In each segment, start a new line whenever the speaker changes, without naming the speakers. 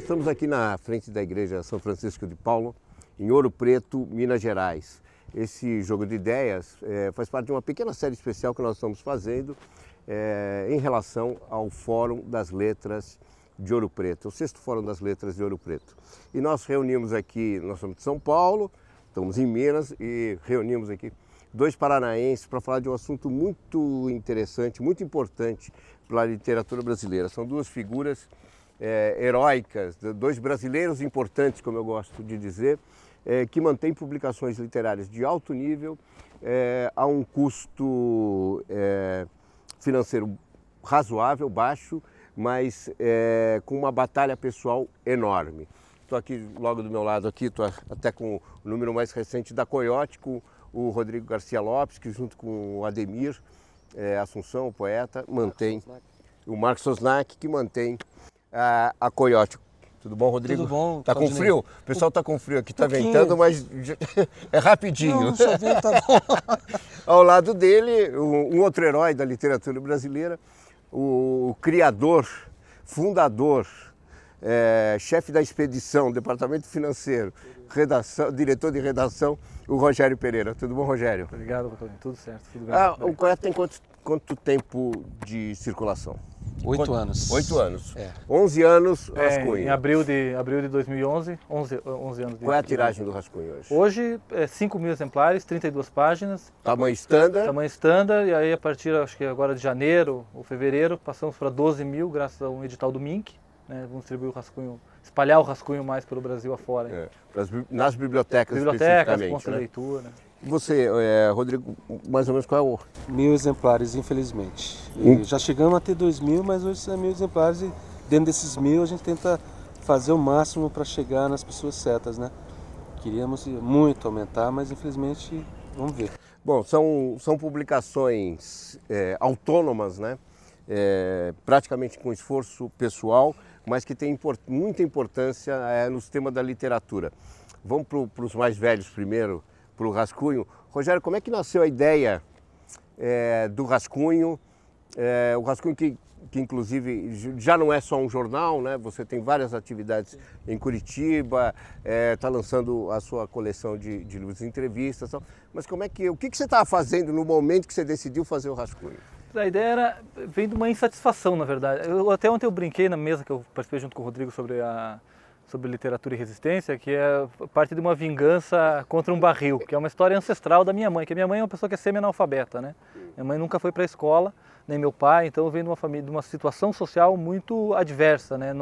estamos aqui na frente da Igreja São Francisco de Paulo, em Ouro Preto, Minas Gerais. Esse jogo de ideias faz parte de uma pequena série especial que nós estamos fazendo em relação ao Fórum das Letras de Ouro Preto, o 6º Fórum das Letras de Ouro Preto. E nós reunimos aqui, nós somos de São Paulo, estamos em Minas e reunimos aqui 2 paranaenses para falar de um assunto muito interessante, muito importante para a literatura brasileira. São 2 figuras heróicas, 2 brasileiros importantes, como eu gosto de dizer, que mantêm publicações literárias de alto nível a um custo financeiro razoável, baixo, mas com uma batalha pessoal enorme. Estou aqui logo do meu lado, estou até com o número mais recente da Coyote, com o Rodrigo Garcia Lopes, que junto com o Ademir Assunção, o poeta, mantém, o Marcos Sosnak, que mantém a Coyote. Tudo bom, Rodrigo?
Tudo bom.
Tá com frio? O pessoal tá com frio aqui, tá ventando, mas é rapidinho.
Não, só vento, tá bom.
Ao lado dele, um outro herói da literatura brasileira, o criador, fundador, chefe da expedição, departamento financeiro, diretor de redação, o Rogério Pereira. Tudo bom, Rogério?
Obrigado, Antônio. Tudo certo, tudo bem.
O Coyote tem quanto tempo de circulação?
8 anos.
8 anos.
11
anos, Rascunho.
Em abril de 2011, 11 anos.
Qual é a tiragem do Rascunho hoje?
Hoje é 5.000 exemplares, 32 páginas.
Tamanho standard?
Tamanho standard, e aí a partir, acho que agora de janeiro ou fevereiro, passamos para 12.000, graças a um edital do Mink. Vamos distribuir o Rascunho, espalhar o Rascunho mais pelo Brasil afora.
Nas bibliotecas,
especificamente, pontos de leitura.
Você, Rodrigo, mais ou menos qual é o...
1.000 exemplares, infelizmente. Já chegamos a ter 2.000, mas hoje são 1.000 exemplares e dentro desses 1.000 a gente tenta fazer o máximo para chegar nas pessoas certas, né? Queríamos muito aumentar, mas infelizmente vamos ver.
Bom, são publicações autônomas, né? Praticamente com esforço pessoal, mas que tem muita importância nos temas da literatura. Vamos para os mais velhos primeiro, para o Rascunho. Rogério, como é que nasceu a ideia do Rascunho? O Rascunho que inclusive já não é só um jornal, né? Você tem várias atividades em Curitiba, está lançando a sua coleção de livros e entrevistas. Mas o que você estava fazendo no momento que você decidiu fazer o Rascunho?
A ideia vem de uma insatisfação, na verdade. Até ontem eu brinquei na mesa que eu participei junto com o Rodrigo sobre literatura e resistência, que é parte de uma vingança contra um barril, que é uma história ancestral da minha mãe, que a minha mãe é uma pessoa que é semi-analfabeta, né? Minha mãe nunca foi para a escola, nem meu pai, então eu venho de uma família, de uma situação social muito adversa, né?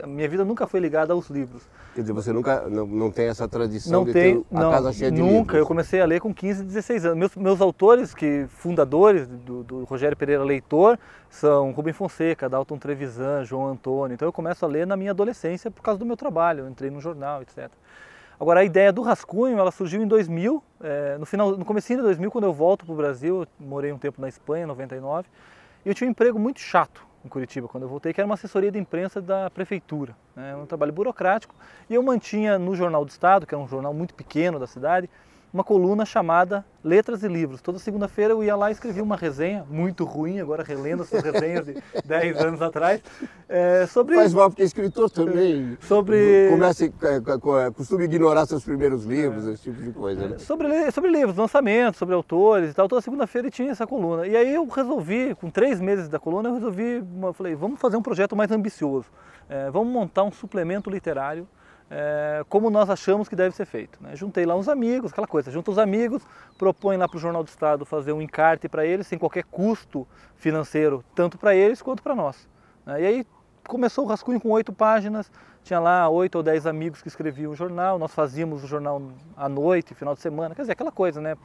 Minha vida nunca foi ligada aos livros.
Quer dizer, você não tem essa tradição
não
de
tem,
ter a casa cheia de livros?
Nunca, eu comecei a ler com 15, 16 anos. Meus autores, fundadores do Rogério Pereira Leitor, são Rubem Fonseca, Dalton Trevisan, João Antônio. Então eu começo a ler na minha adolescência por causa do meu trabalho, eu entrei no jornal, etc. Agora a ideia do Rascunho, ela surgiu em 2000, no comecinho de 2000, quando eu volto para o Brasil, eu morei um tempo na Espanha, em 99, e eu tinha um emprego muito chato em Curitiba, quando eu voltei, que era uma assessoria de imprensa da prefeitura, um trabalho burocrático, e eu mantinha no Jornal do Estado, que é um jornal muito pequeno da cidade, uma coluna chamada Letras e Livros. Toda segunda-feira eu ia lá e escrevia uma resenha, muito ruim, agora relendo essas resenhas de 10 anos atrás, sobre...
Faz mal, porque escritor também costuma ignorar seus primeiros livros, esse tipo de coisa. Né?
Sobre livros, lançamentos, sobre autores e tal, toda segunda-feira tinha essa coluna. E aí eu resolvi, com 3 meses da coluna, falei, vamos fazer um projeto mais ambicioso, vamos montar um suplemento literário como nós achamos que deve ser feito. Juntei lá uns amigos, aquela coisa, junta os amigos, propõe lá para o Jornal do Estado fazer um encarte para eles, sem qualquer custo financeiro, tanto para eles quanto para nós. E aí começou o Rascunho com 8 páginas, tinha lá 8 ou 10 amigos que escreviam o jornal, nós fazíamos o jornal à noite, final de semana, quer dizer, aquela coisa, né?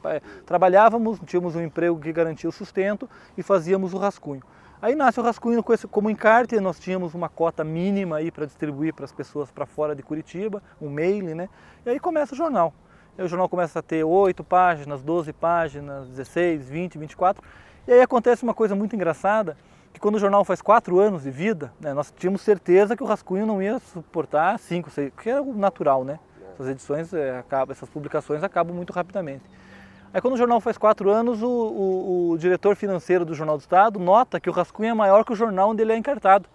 Trabalhávamos, tínhamos um emprego que garantia o sustento e fazíamos o Rascunho. Aí nasce o Rascunho como encarte, nós tínhamos uma cota mínima aí para distribuir para as pessoas para fora de Curitiba, um mail, né? E aí começa o jornal. Aí o jornal começa a ter 8 páginas, 12 páginas, 16, 20, 24. E aí acontece uma coisa muito engraçada, que quando o jornal faz 4 anos de vida, nós tínhamos certeza que o Rascunho não ia suportar 5, 6, que era o natural, né? Essas edições, essas publicações acabam muito rapidamente. Aí quando o jornal faz 4 anos, o diretor financeiro do Jornal do Estado nota que o Rascunho é maior que o jornal onde ele é encartado.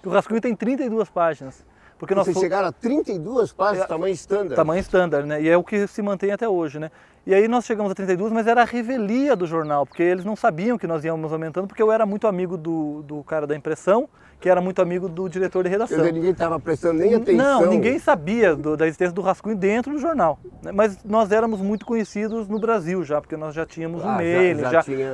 O Rascunho tem 32 páginas. Porque
vocês chegaram a 32 páginas, tamanho estándar.
Tamanho estándar, né? E é o que se mantém até hoje, né? E aí nós chegamos a 32, mas era a revelia do jornal, porque eles não sabiam que nós íamos aumentando, porque eu era muito amigo do cara da impressão, que era muito amigo do diretor de redação.
Quer dizer, ninguém estava prestando nem atenção.
Não, ninguém sabia da existência do rascunho dentro do jornal, né? Mas nós éramos muito conhecidos no Brasil já, porque nós já tínhamos um mail,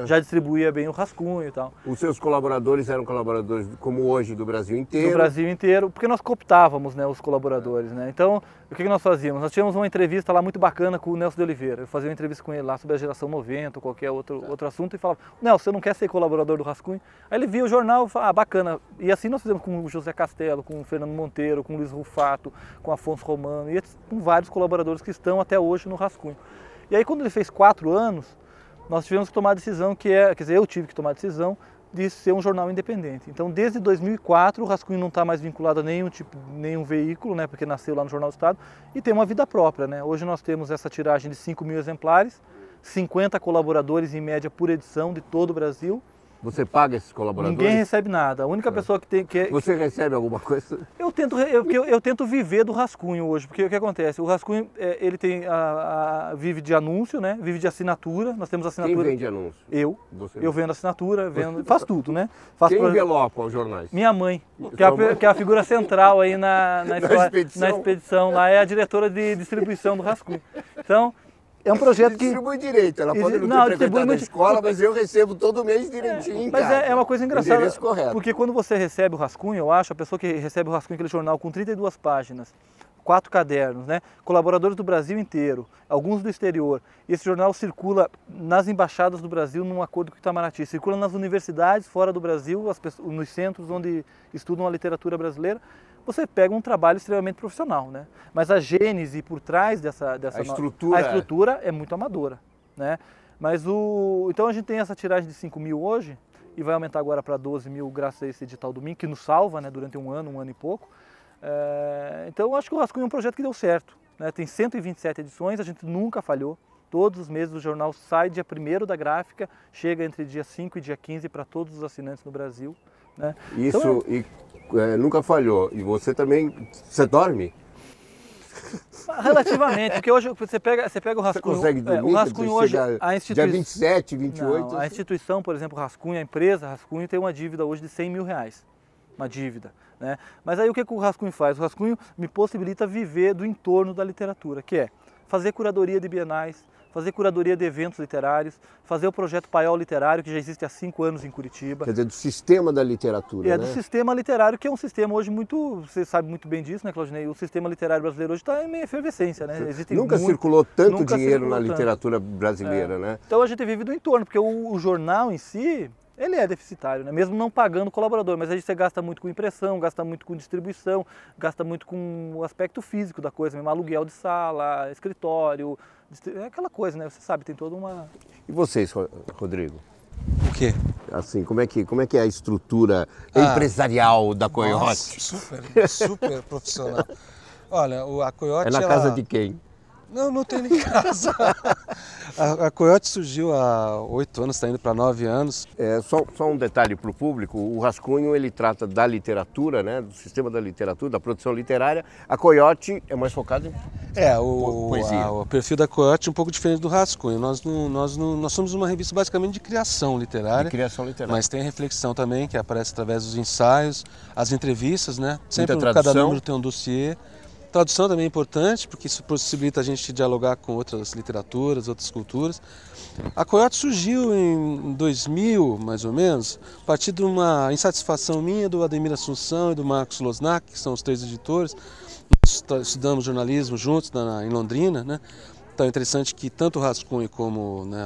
já distribuía bem o rascunho e tal.
Os seus colaboradores eram colaboradores, como hoje, do Brasil inteiro?
Do Brasil inteiro, porque nós cooptávamos, né, os colaboradores, né? Então, o que nós fazíamos? Nós tínhamos uma entrevista lá muito bacana com o Nelson de Oliveira. Eu fazia uma entrevista com ele lá sobre a geração 90, ou qualquer outro assunto, e falava: Nelson, você não quer ser colaborador do rascunho? Aí ele via o jornal e falava: ah, bacana. E assim nós fizemos com o José Castelo, com o Fernando Monteiro, com o Luiz Rufato, com o Afonso Romano, e com vários colaboradores que estão até hoje no rascunho. E aí, quando ele fez 4 anos, nós tivemos que tomar a decisão, quer dizer, eu tive que tomar a decisão de ser um jornal independente. Então, desde 2004, o rascunho não está mais vinculado a nenhum veículo, né, porque nasceu lá no Jornal do Estado, e tem uma vida própria, né? Hoje nós temos essa tiragem de 5.000 exemplares, 50 colaboradores em média por edição de todo o Brasil.
Você paga esses colaboradores?
Ninguém recebe nada. A única pessoa que tem...
Você recebe alguma coisa?
Eu tento viver do rascunho hoje, porque o que acontece? O rascunho, ele tem vive de anúncio, né? Vive de assinatura. Nós temos assinatura...
Quem vende anúncio?
Eu vendo assinatura, faço tudo, né?
Quem envelopa os jornais?
Minha mãe, que é a figura central aí na expedição. Lá é a diretora de distribuição do rascunho. Então... é um projeto que...
distribui direito, ela pode não ter frequentado a escola, mas eu recebo todo mês direitinho,
mas
cara.
É uma coisa engraçada,
endereço correto.
Porque quando você recebe o rascunho, eu acho, a pessoa que recebe o rascunho, aquele jornal com 32 páginas, 4 cadernos, né? Colaboradores do Brasil inteiro, alguns do exterior, e esse jornal circula nas embaixadas do Brasil num acordo com o Itamaraty, circula nas universidades fora do Brasil, nos centros onde estudam a literatura brasileira. Você pega um trabalho extremamente profissional, né? Mas a gênese por trás dessa
a estrutura
é muito amadora, né? Mas então a gente tem essa tiragem de 5.000 hoje e vai aumentar agora para 12.000 graças a esse edital do MIN, que nos salva, né, durante um ano e pouco. Então eu acho que o Rascunho é um projeto que deu certo, né? Tem 127 edições, a gente nunca falhou. Todos os meses o jornal sai dia 1º da gráfica, chega entre dia 5 e dia 15 para todos os assinantes no Brasil, né?
Isso, então, nunca falhou. E você também, você dorme?
Relativamente, porque hoje você pega o rascunho.
Você consegue dormir?
O rascunho hoje,
dia 27, 28?
Não, a instituição, por exemplo, o rascunho, a empresa rascunho tem uma dívida hoje de R$100.000, uma dívida, né? Mas aí o que o rascunho faz? O rascunho me possibilita viver do entorno da literatura, que é fazer curadoria de bienais, fazer curadoria de eventos literários, fazer o projeto Paiol Literário, que já existe há 5 anos em Curitiba.
Quer dizer, do sistema da literatura, né?
Do sistema literário, que é um sistema hoje muito, você sabe muito bem disso, né, Claudinei? O sistema literário brasileiro hoje está em meio efervescência, né?
Nunca circulou tanto dinheiro na literatura brasileira, né?
Então a gente vive do entorno, porque o jornal em si, ele é deficitário, né? Mesmo não pagando colaborador, mas a gente gasta muito com impressão, gasta muito com distribuição, gasta muito com o aspecto físico da coisa, mesmo aluguel de sala, escritório, é aquela coisa, né? Você sabe, tem toda uma...
E vocês, Rodrigo?
O quê?
Assim, como é que é a estrutura empresarial da Coiote?
Nossa, super profissional. Olha, a Coiote...
É na casa de quem?
Não tem nem casa. A Coiote surgiu há 8 anos, está indo para 9 anos.
Só um detalhe para o público, o Rascunho ele trata da literatura, né, do sistema da literatura, da produção literária. A Coiote é mais focada em poesia.
O perfil da Coiote é um pouco diferente do Rascunho. Nós somos uma revista basicamente de criação literária. Mas tem a reflexão também, que aparece através dos ensaios, as entrevistas, né? Sempre cada número tem um dossiê. Tradução também é importante, porque isso possibilita a gente dialogar com outras literaturas, outras culturas. A Coiote surgiu em 2000, mais ou menos, a partir de uma insatisfação minha, do Ademir Assunção e do Marcos Losnak, que são os 3 editores. Nós estudamos jornalismo juntos em Londrina, né? Então é interessante que tanto o Rascunho como, né,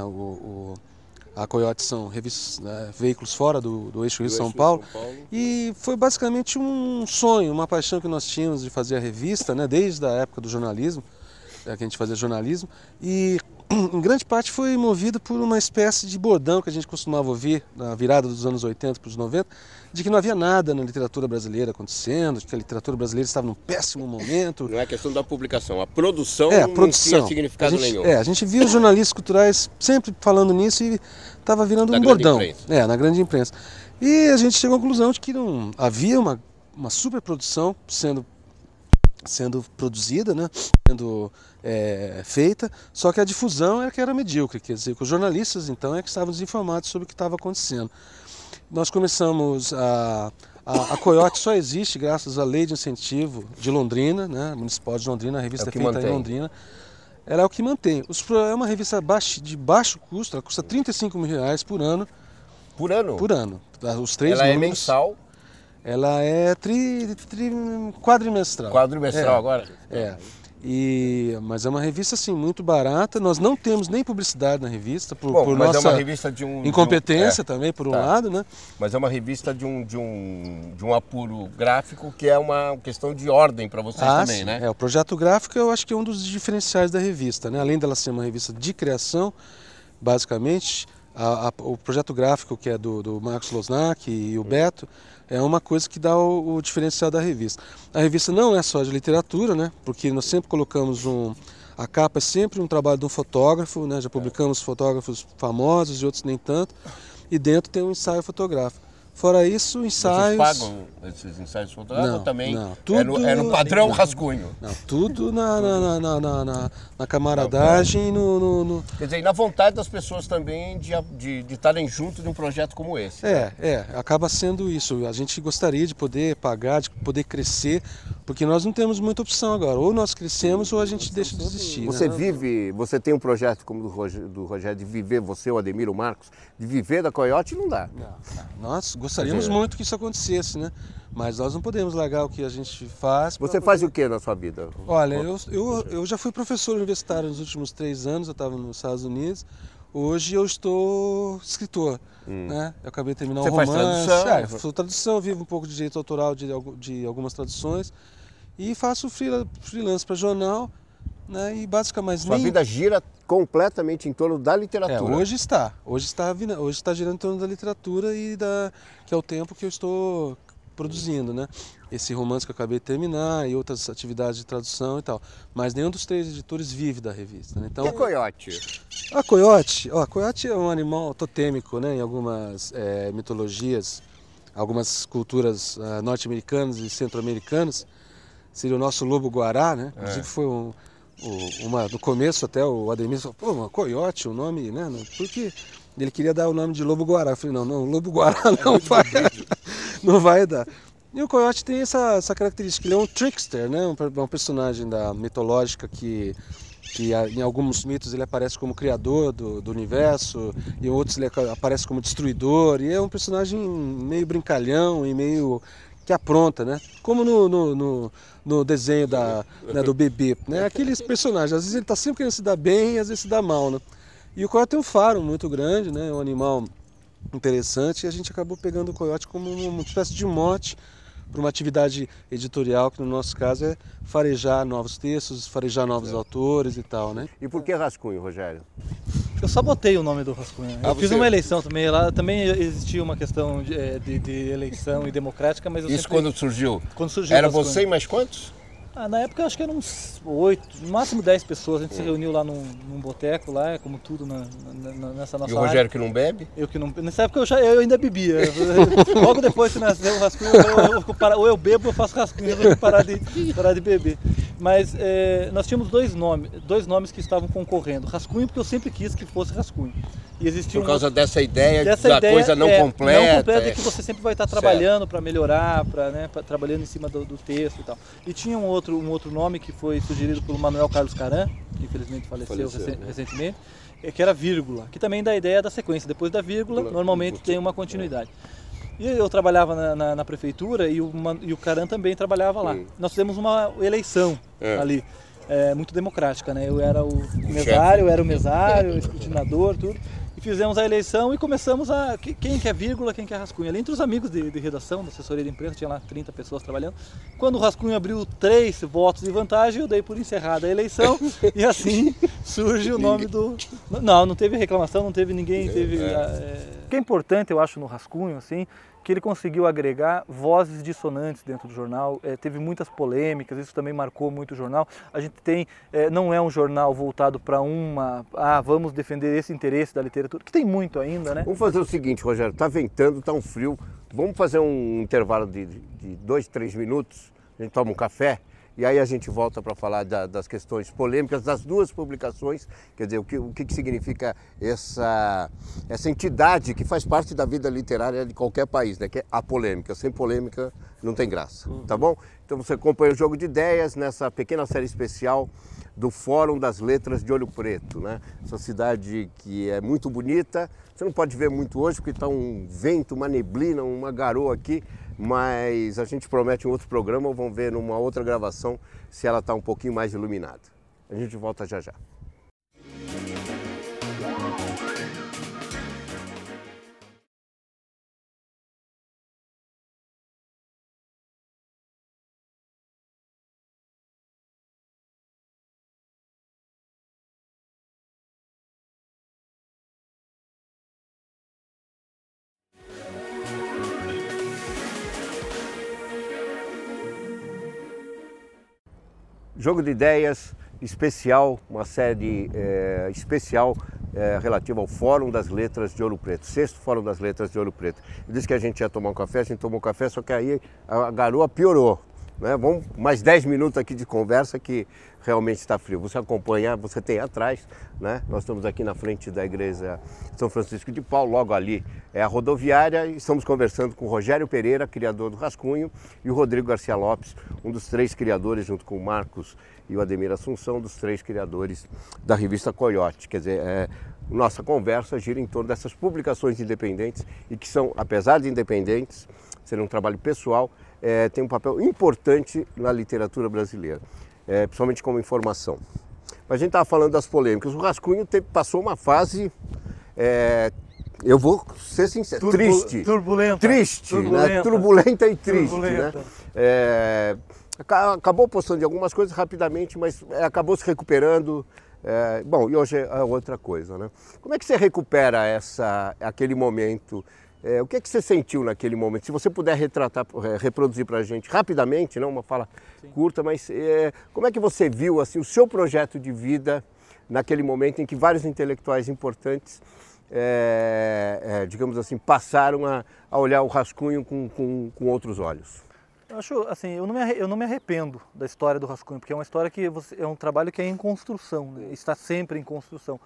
a Coiote são revistas, né, veículos fora do eixo Rio-São Paulo. E foi basicamente um sonho, uma paixão que nós tínhamos de fazer a revista, né, desde a época do jornalismo, que a gente fazia jornalismo. E em grande parte foi movido por uma espécie de bordão que a gente costumava ouvir na virada dos anos 80 para os 90, de que não havia nada na literatura brasileira acontecendo, de que a literatura brasileira estava num péssimo momento.
Não é questão da publicação, a produção não tinha significado nenhum.
A gente via os jornalistas culturais sempre falando nisso e estava virando um bordão. Na grande imprensa. E a gente chegou à conclusão de que não havia uma superprodução sendo sendo produzida, né, sendo feita, só que a difusão é que era medíocre, quer dizer, que os jornalistas então é que estavam desinformados sobre o que estava acontecendo. Nós começamos a Coiote só existe graças à lei de incentivo de Londrina, né, municipal de Londrina, a revista é feita em Londrina. Ela é o que mantém. É uma revista de baixo custo, ela custa R$35 mil por ano.
Por ano?
Por ano. Os 3
ela
números.
É mensal?
Ela é quadrimestral.
Quadrimestral agora?
Mas é uma revista assim, muito barata. Nós não temos nem publicidade na revista, por
mas
nossa
é uma revista de
incompetência também, por um lado, né?
Mas é uma revista de um apuro gráfico que é uma questão de ordem para vocês também,
sim,
né?
O projeto gráfico eu acho que é um dos diferenciais da revista, né? Além dela ser uma revista de criação, basicamente, o projeto gráfico que é do Marcos Losnak e o Beto, é uma coisa que dá o diferencial da revista. A revista não é só de literatura, né? Porque nós sempre colocamos a capa é sempre um trabalho de um fotógrafo, né? Já publicamos fotógrafos famosos e outros nem tanto. E dentro tem um ensaio fotográfico. Fora isso, ensaios...
Vocês pagam esses ensaios fotográficos ou também?
Não, tudo...
É no padrão rascunho?
Não, tudo na camaradagem,
Quer dizer, e na vontade das pessoas também de estarem junto de um projeto como esse.
Acaba sendo isso. A gente gostaria de poder pagar, de poder crescer, porque nós não temos muita opção agora. Ou nós crescemos ou a gente deixa de existir.
Você tem um projeto como do Rogério de viver, você, o Ademir, o Marcos, de viver da Coiote, não dá.
Não. Nós gostaríamos muito que isso acontecesse, né? Mas nós não podemos largar o que a gente faz.
Você faz o que na sua vida?
Olha, eu já fui professor universitário nos últimos 3 anos, eu estava nos Estados Unidos. Hoje eu estou escritor, né? Eu acabei de terminar um romance.
Você faz tradução?
Eu faço tradução, vivo um pouco de direito autoral de algumas traduções e faço freelance para jornal, né? E basicamente
sua vida gira completamente em torno da literatura.
Hoje está girando em torno da literatura que é o tempo que eu estou produzindo, né? Esse romance que eu acabei de terminar e outras atividades de tradução e tal. Mas nenhum dos 3 editores vive da revista, né? Então,
e a Coiote?
A Coiote é um animal totêmico, né? Em algumas mitologias, algumas culturas norte-americanas e centro-americanas. Seria o nosso lobo-guará, né? Inclusive foi no começo até o Ademir falou, pô, uma Coiote, o nome, né? Porque ele queria dar o nome de lobo-guará. Eu falei, não, lobo-guará não vai dar. E o Coiote tem essa característica, ele é um trickster, né? Um personagem mitológica que em alguns mitos ele aparece como criador do universo, e em outros ele aparece como destruidor, e é um personagem meio brincalhão e meio que apronta, né? Como no desenho do bebê, né? Aqueles personagens, às vezes ele está sempre querendo se dar bem e às vezes se dá mal, né? E o Coiote tem um faro muito grande, né? É um animal interessante, e a gente acabou pegando o Coiote como uma espécie de mote para uma atividade editorial, que no nosso caso é farejar novos textos, farejar novos autores e tal, né?
E por que rascunho, Rogério?
Eu sabotei o nome do rascunho. Eu fiz uma eleição também, lá também existia uma questão de eleição e democrática, mas
Isso quando surgiu?
Quando surgiu
Era você e mais quantos?
Na época eu acho que eram uns 8, no máximo 10 pessoas. A gente se reuniu lá num boteco, lá, como tudo nessa nossa área.
E o Rogério que não bebe?
Eu que não. Nessa época eu ainda bebia. Logo depois que nasceu o rascunho, ou eu bebo ou eu faço rascunho, eu resolvi parar de beber. Mas nós tínhamos dois nomes que estavam concorrendo. Rascunho, porque eu sempre quis que fosse rascunho. E existia
por causa dessa ideia da coisa não completa.
Não completa, que você sempre vai estar trabalhando para melhorar, trabalhando em cima do texto e tal. E tinha um outro nome que foi sugerido pelo Manuel Carlos Caran, que infelizmente faleceu recentemente, que era vírgula, que também dá a ideia da sequência. Depois da vírgula, normalmente tem uma continuidade. E eu trabalhava na prefeitura e o Caran também trabalhava lá. Nós fizemos uma eleição ali, muito democrática, né? Eu era o mesário, o escrutinador, tudo. E fizemos a eleição e começamos quem quer vírgula, quem quer rascunho. Ali entre os amigos de redação, da assessoria de imprensa, tinha lá 30 pessoas trabalhando. Quando o rascunho abriu 3 votos de vantagem, eu dei por encerrada a eleição e assim surge o nome do... Não teve reclamação, não teve ninguém, O que é importante, eu acho, no rascunho, assim, que ele conseguiu agregar vozes dissonantes dentro do jornal, teve muitas polêmicas, isso também marcou muito o jornal. A gente não é um jornal voltado para vamos defender esse interesse da literatura, que tem muito ainda, né?
Vamos fazer o seguinte, Rogério, tá ventando, tá um frio, vamos fazer um intervalo de 2, 3 minutos, a gente toma um café e aí a gente volta para falar das questões polêmicas das duas publicações, quer dizer, o que significa essa entidade que faz parte da vida literária de qualquer país, né? Que é a polêmica. Sem polêmica não tem graça, tá bom? Então você acompanha o Jogo de Ideias nessa pequena série especial do Fórum das Letras de Ouro Preto, né? Essa cidade que é muito bonita, você não pode ver muito hoje porque está um vento, uma neblina, uma garoa aqui, mas a gente promete um outro programa, vamos ver numa outra gravação se ela está um pouquinho mais iluminada. A gente volta já já. Jogo de Ideias especial, uma série especial relativa ao Fórum das Letras de Ouro Preto, 6º Fórum das Letras de Ouro Preto. Eu disse que a gente ia tomar um café, a gente tomou um café, só que aí a garoa piorou, né? Vamos mais 10 minutos aqui de conversa que realmente está frio. Você acompanha, você tem atrás, né? Nós estamos aqui na frente da igreja São Francisco de Paulo, logo ali é a rodoviária, e estamos conversando com o Rogério Pereira, criador do Rascunho, e o Rodrigo Garcia Lopes, um dos 3 criadores, junto com o Marcos e o Ademir Assunção, dos 3 criadores da revista Coyote. Quer dizer, nossa conversa gira em torno dessas publicações independentes e que são, apesar de independentes, serem um trabalho pessoal, tem um papel importante na literatura brasileira, principalmente como informação. Mas a gente estava falando das polêmicas. O Rascunho passou uma fase, eu vou ser sincero, triste.
Turbulenta.
Triste, né? Turbulenta e triste. Turbulenta. Né? Acabou postando de algumas coisas rapidamente, mas acabou se recuperando. Bom, e hoje é outra coisa, né? Como é que você recupera aquele momento? O que você sentiu naquele momento? Se você puder reproduzir para a gente rapidamente, não uma fala curta, mas como é que você viu assim, o seu projeto de vida naquele momento em que vários intelectuais importantes, digamos assim, passaram a olhar o Rascunho com outros olhos?
Eu acho assim, eu não me arrependo da história do Rascunho, porque é uma história que é um trabalho que é em construção, né? Está sempre em construção.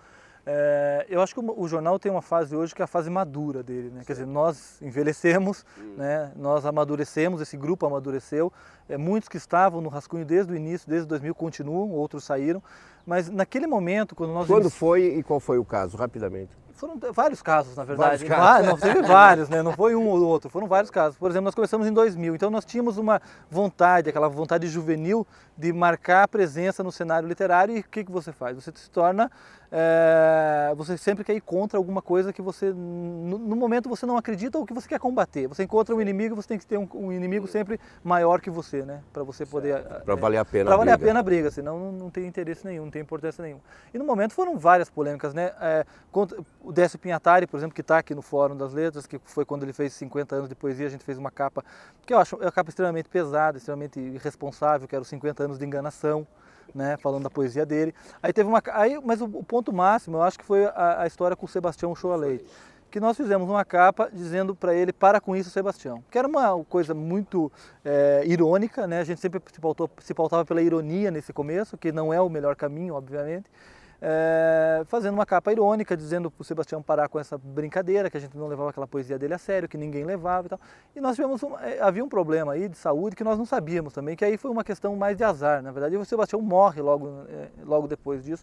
Eu acho que o jornal tem uma fase hoje que é a fase madura dele, né? Quer dizer, nós envelhecemos, né? Nós amadurecemos, esse grupo amadureceu, muitos que estavam no Rascunho desde o início, desde 2000 continuam, outros saíram, mas naquele momento quando nós...
Quando foi e qual foi o caso, rapidamente?
Foram vários casos, na verdade.
Não,
teve vários, né? Não foi um ou outro, foram vários casos. Por exemplo, nós começamos em 2000, então nós tínhamos uma vontade, aquela vontade juvenil de marcar a presença no cenário literário e o que você faz? Você se torna, você sempre quer ir contra alguma coisa que você, no momento você não acredita ou que você quer combater. Você encontra um inimigo, você tem que ter um inimigo sempre maior que você, né? Para você poder...
Para valer a pena
Para valer a pena a briga, senão não tem interesse nenhum, não tem importância nenhuma. E no momento foram várias polêmicas, né? O Décio Pinhatari, por exemplo, que está aqui no Fórum das Letras, que foi quando ele fez 50 anos de poesia, a gente fez uma capa, que eu acho uma capa extremamente pesada, extremamente irresponsável, que era os 50 anos de enganação, né, falando da poesia dele. Aí teve mas o ponto máximo, eu acho que foi a história com o Sebastião Uchoa Leite, que nós fizemos uma capa dizendo para ele, para com isso, Sebastião. Que era uma coisa muito irônica, né, a gente sempre se pautava pela ironia nesse começo, que não é o melhor caminho, obviamente. Fazendo uma capa irônica, dizendo para o Sebastião parar com essa brincadeira, que a gente não levava aquela poesia dele a sério, que ninguém levava e tal. E nós tivemos havia um problema aí de saúde que nós não sabíamos também, que aí foi uma questão mais de azar. Na verdade, o Sebastião morre logo depois disso,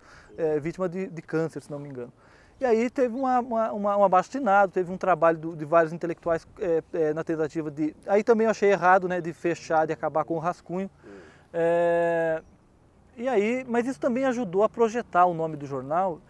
vítima de câncer, se não me engano. E aí teve um abaixo-assinado, teve um trabalho de vários intelectuais na tentativa de... Aí também eu achei errado, né, de fechar, de acabar com o Rascunho. E aí, mas isso também ajudou a projetar o nome do jornal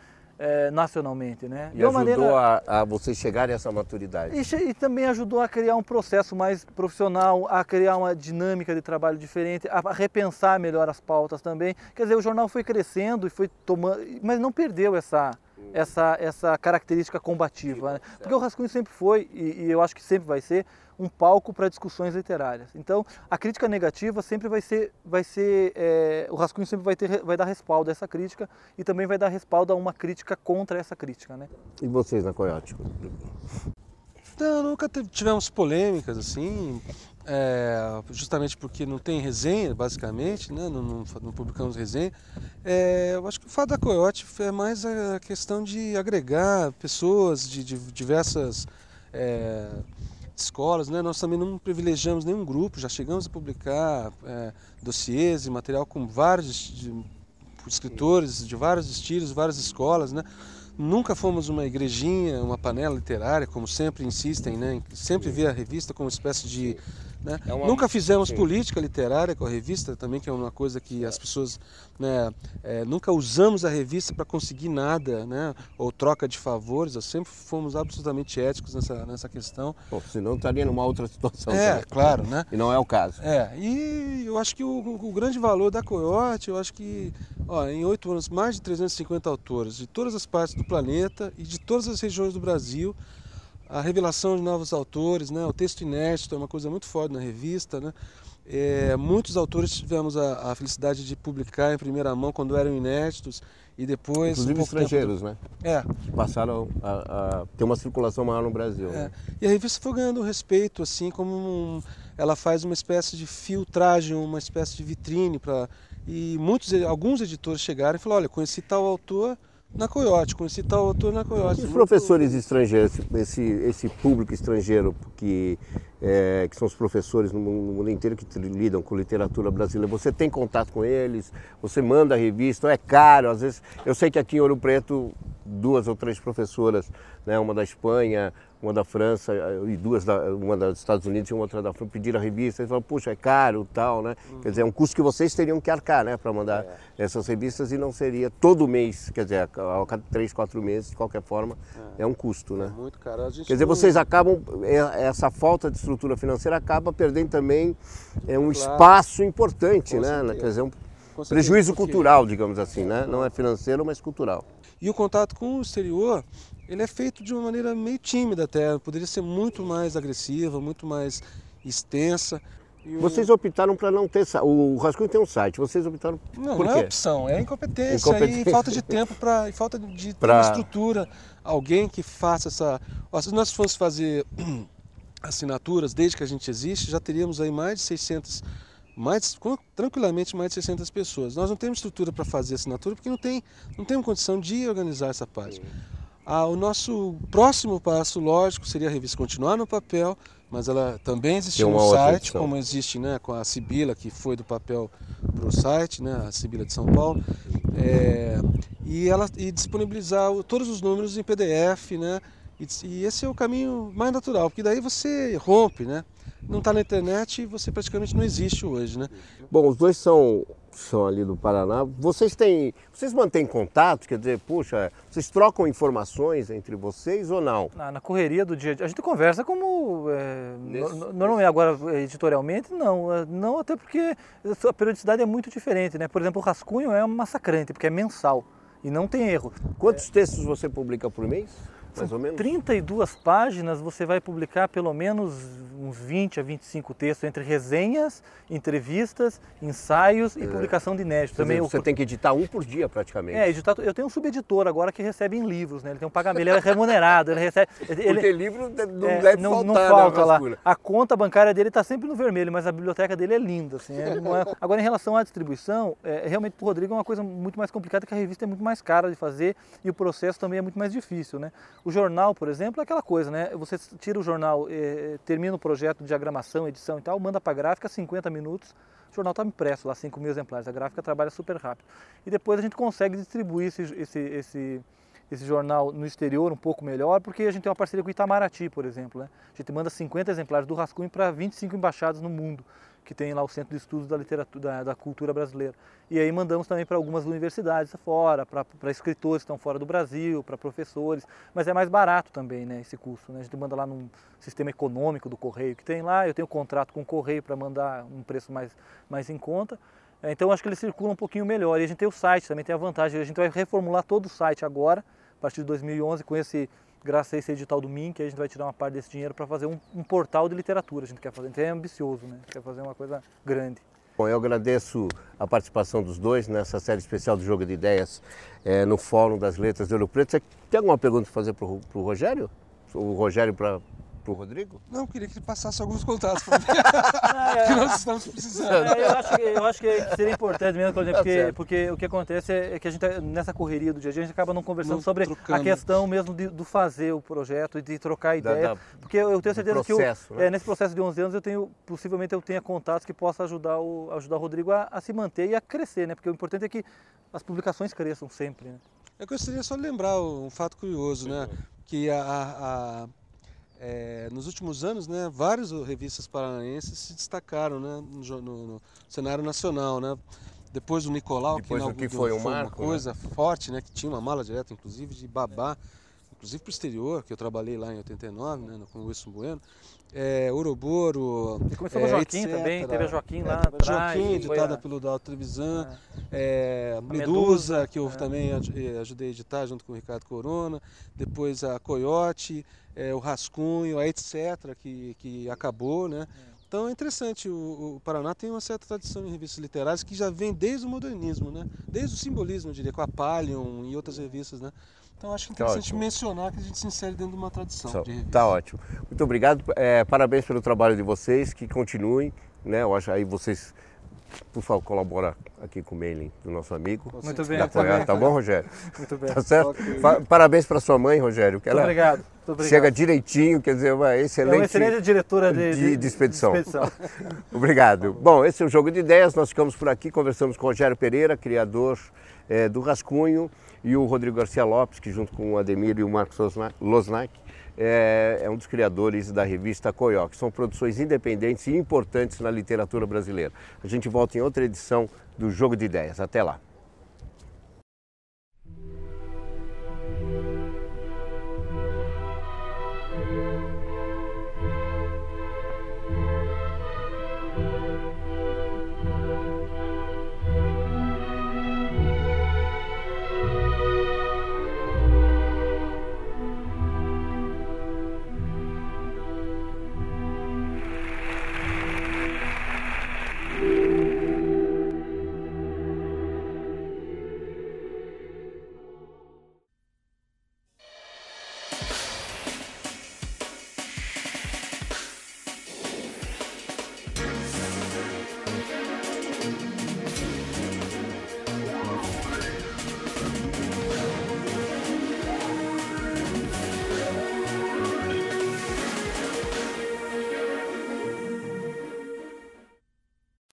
nacionalmente, né?
E ajudou a vocês chegarem a essa maturidade.
E também ajudou a criar um processo mais profissional, a criar uma dinâmica de trabalho diferente, a repensar melhor as pautas também. Quer dizer, o jornal foi crescendo e foi tomando, mas não perdeu essa característica combativa, né? Porque o Rascunho sempre foi, e eu acho que sempre vai ser, um palco para discussões literárias. Então, a crítica negativa sempre o Rascunho sempre vai dar respaldo a essa crítica e também vai dar respaldo a uma crítica contra essa crítica, né?
E vocês na Coyote?
Não, nunca tivemos polêmicas assim, justamente porque não tem resenha, basicamente, né? Não publicamos resenha. Eu acho que o fato da Coyote é mais a questão de agregar pessoas de diversas escolas, né? Nós também não privilegiamos nenhum grupo, já chegamos a publicar dossiês e material com vários escritores de vários estilos, várias escolas, né? Nunca fomos uma igrejinha, uma panela literária, como sempre insistem, né? Sempre vê a revista como uma espécie de... Né? Nunca fizemos política literária com a revista, também, que é uma coisa que as pessoas... Né, nunca usamos a revista para conseguir nada, né? Ou troca de favores, sempre fomos absolutamente éticos nessa questão.
Bom, senão estaria numa outra situação.
Claro, né?
E não é o caso.
E eu acho que o grande valor da Coyote, eu acho que em 8 anos, mais de 350 autores de todas as partes do planeta e de todas as regiões do Brasil, a revelação de novos autores, né? O texto inédito é uma coisa muito forte na revista, né? Muitos autores tivemos a felicidade de publicar em primeira mão quando eram inéditos e depois...
Inclusive estrangeiros, né? Passaram a ter uma circulação maior no Brasil. Né?
E a revista foi ganhando respeito, assim, como ela faz uma espécie de filtragem, uma espécie de vitrine para... E alguns editores chegaram e falaram, olha, conheci tal autor na Coyote, conheci tal autor na Coyote.
E os professores estrangeiros, esse público estrangeiro que são os professores no mundo inteiro que lidam com literatura brasileira, você tem contato com eles? Você manda a revista? É caro? Às vezes, eu sei que aqui em Ouro Preto, 2 ou 3 professoras, né, uma da Espanha, uma da França e uma dos Estados Unidos e outra da França, pediram a revista e falaram, puxa, é caro, tal, né? Quer dizer, é um custo que vocês teriam que arcar, né, para mandar essas revistas e não seria todo mês, quer dizer, a cada 3, 4 meses, de qualquer forma, é um custo, né?
É muito caro.
Quer dizer, vocês acabam, essa falta de estrutura financeira acaba perdendo também um espaço importante, né? Quer dizer, um prejuízo cultural, digamos assim, né? Não é financeiro, mas cultural.
E o contato com o exterior, ele é feito de uma maneira meio tímida até, poderia ser muito mais agressiva, muito mais extensa.
Vocês optaram para não ter... O Rascunho tem um site, vocês optaram por quê?
Não é opção, é incompetência e falta de tempo, e falta de ter uma estrutura, alguém que faça essa... Se nós fossemos fazer assinaturas desde que a gente existe, já teríamos aí mais de 600... tranquilamente mais de 600 pessoas. Nós não temos estrutura para fazer assinatura porque não temos condição de organizar essa parte. O nosso próximo passo, lógico, seria a revista continuar no papel, mas ela também existe no site, como existe, né, com a Sibila, que foi do papel para o site, né, a Sibila de São Paulo, e disponibilizar todos os números em PDF, né, e esse é o caminho mais natural, porque daí você rompe, né? Não está na internet e você praticamente não existe hoje, né?
Bom, os dois são ali do Paraná. Vocês mantêm contato? Quer dizer, puxa, vocês trocam informações entre vocês ou não?
Na correria do dia a dia, a gente conversa como... normalmente, agora editorialmente, não, até porque a periodicidade é muito diferente, né? Por exemplo, o Rascunho é massacrante, porque é mensal e não tem erro.
Quantos textos você publica por mês? Mais ou menos?
32 páginas, você vai publicar pelo menos uns 20 a 25 textos, entre resenhas, entrevistas, ensaios e publicação de inéditos.
Também você tem que editar um por dia praticamente.
Eu tenho um subeditor agora que recebe em livros, né? Ele tem um pagamento, ele é remunerado, ele recebe...
Porque livro não deve faltar,
não falta,
né,
lá. A conta bancária dele está sempre no vermelho, mas a biblioteca dele é linda. Assim, Agora, em relação à distribuição, realmente para o Rodrigo é uma coisa muito mais complicada, que a revista é muito mais cara de fazer e o processo também é muito mais difícil, né? O jornal, por exemplo, é aquela coisa, né? Você tira o jornal, termina o projeto de diagramação, edição e tal, manda para a gráfica, 50 minutos, o jornal está impresso lá, 5.000 exemplares, a gráfica trabalha super rápido. E depois a gente consegue distribuir esse jornal no exterior um pouco melhor, porque a gente tem uma parceria com o Itamaraty, por exemplo, né? A gente manda 50 exemplares do Rascunho para 25 embaixadas no mundo, que tem lá o Centro de Estudos da Literatura, da Cultura Brasileira. E aí mandamos também para algumas universidades fora, para escritores que estão fora do Brasil, para professores, mas é mais barato também, né, esse custo, né? A gente manda lá num sistema econômico do Correio que tem lá, eu tenho contrato com o Correio para mandar um preço mais em conta, então acho que ele circula um pouquinho melhor. E a gente tem o site, também tem a vantagem, a gente vai reformular todo o site agora, a partir de 2011, graças a esse edital do MINC, a gente vai tirar uma parte desse dinheiro para fazer um portal de literatura. A gente quer fazer, a gente é ambicioso, né? Quer fazer uma coisa grande.
Bom, eu agradeço a participação dos dois nessa série especial do Jogo de Ideias no Fórum das Letras de Ouro Preto. Você tem alguma pergunta para fazer para o Rogério? O Rogério para para o Rodrigo?
Não, eu queria que ele passasse alguns contatos para mim, que nós estamos precisando.
Eu acho que seria importante mesmo, porque o que acontece é que a gente, nessa correria do dia a dia, a gente acaba não conversando sobre a questão mesmo do fazer o projeto e de trocar ideia, porque eu tenho certeza
processo,
que nesse processo de 11 anos possivelmente eu tenha contatos que possam ajudar o Rodrigo a se manter e a crescer, né? Porque o importante é que as publicações cresçam sempre, né?
Eu gostaria só de lembrar um fato curioso, né? Que nos últimos anos, né, várias revistas paranaenses se destacaram, né, no cenário nacional, né? Depois do Nicolau,
que foi um marco,
uma coisa forte, né, que tinha uma mala direta, inclusive, de babá, inclusive para o exterior, que eu trabalhei lá em 89, né, com o Wilson Bueno. Ouroboro,
e começou com o Joaquim
etc.
também, teve a Joaquim lá atrás.
Joaquim, editada pelo Dalto Trevisan, Medusa, que eu também ajudei a editar junto com o Ricardo Corona, depois a Coyote, o Rascunho, a Etc., que acabou, né? Então é interessante, o Paraná tem uma certa tradição em revistas literárias que já vem desde o modernismo, né? Desde o simbolismo, eu diria, com a Palion e outras revistas, né? Então acho interessante mencionar que a gente se insere dentro de uma tradição de revista.
Tá ótimo. Muito obrigado, parabéns pelo trabalho de vocês, que continuem, né? Eu acho aí vocês, por favor, colabora aqui com o mailing do nosso amigo.
Muito bem.
Tá bom, Rogério?
Muito bem.
Tá certo? Okay. Parabéns para sua mãe, Rogério. Que ela
obrigado.
Chega direitinho, quer dizer, uma excelente diretora de expedição. Obrigado. Bom, esse é o Jogo de Ideias. Nós ficamos por aqui, conversamos com o Rogério Pereira, criador do Rascunho, e o Rodrigo Garcia Lopes, que junto com o Ademir e o Marcos Losnak, é um dos criadores da revista Coyote. São produções independentes e importantes na literatura brasileira. A gente volta em outra edição do Jogo de Ideias. Até lá.